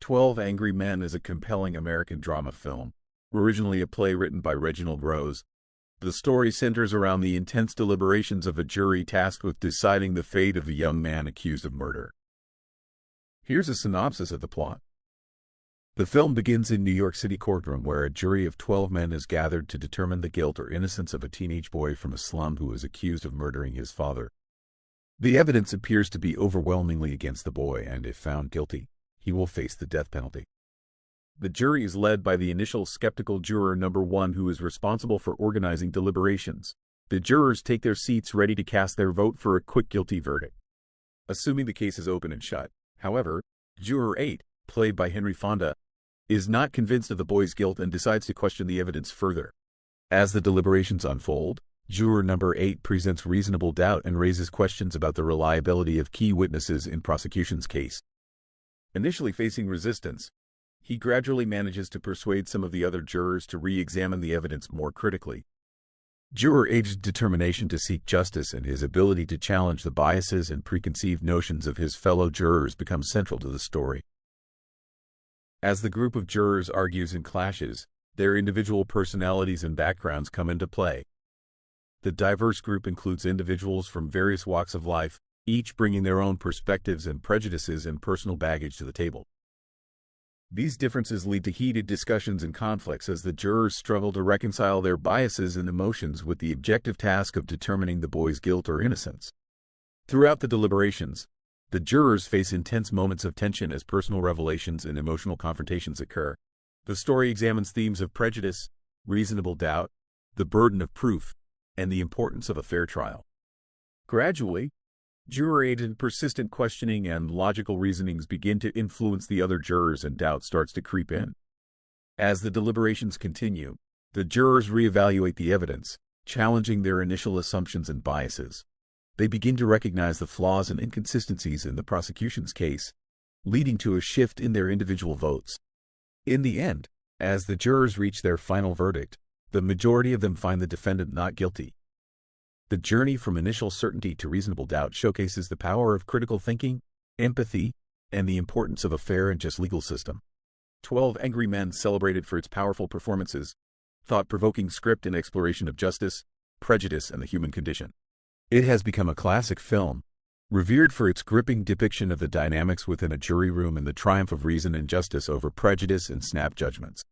12 Angry Men is a compelling American drama film, originally a play written by Reginald Rose. The story centers around the intense deliberations of a jury tasked with deciding the fate of a young man accused of murder. Here's a synopsis of the plot. The film begins in New York City courtroom where a jury of 12 men is gathered to determine the guilt or innocence of a teenage boy from a slum who is accused of murdering his father. The evidence appears to be overwhelmingly against the boy, and if found guilty, he will face the death penalty. The jury is led by the initial skeptical juror number 1 who is responsible for organizing deliberations. The jurors take their seats ready to cast their vote for a quick guilty verdict, assuming the case is open and shut. However, Juror 8, played by Henry Fonda, is not convinced of the boy's guilt and decides to question the evidence further. As the deliberations unfold, Juror number 8 presents reasonable doubt and raises questions about the reliability of key witnesses in prosecution's case. Initially facing resistance, he gradually manages to persuade some of the other jurors to re-examine the evidence more critically. Juror 8's determination to seek justice and his ability to challenge the biases and preconceived notions of his fellow jurors become central to the story. As the group of jurors argues and clashes, their individual personalities and backgrounds come into play. The diverse group includes individuals from various walks of life, each bringing their own perspectives and prejudices and personal baggage to the table. These differences lead to heated discussions and conflicts as the jurors struggle to reconcile their biases and emotions with the objective task of determining the boy's guilt or innocence. Throughout the deliberations, the jurors face intense moments of tension as personal revelations and emotional confrontations occur. The story examines themes of prejudice, reasonable doubt, the burden of proof, and the importance of a fair trial. Gradually, Juror 8's persistent questioning and logical reasonings begin to influence the other jurors and doubt starts to creep in. As the deliberations continue, the jurors reevaluate the evidence, challenging their initial assumptions and biases. They begin to recognize the flaws and inconsistencies in the prosecution's case, leading to a shift in their individual votes. In the end, as the jurors reach their final verdict, the majority of them find the defendant not guilty. The journey from initial certainty to reasonable doubt showcases the power of critical thinking, empathy, and the importance of a fair and just legal system. 12 Angry Men celebrated for its powerful performances, thought-provoking script and exploration of justice, prejudice, and the human condition. It has become a classic film, revered for its gripping depiction of the dynamics within a jury room and the triumph of reason and justice over prejudice and snap judgments.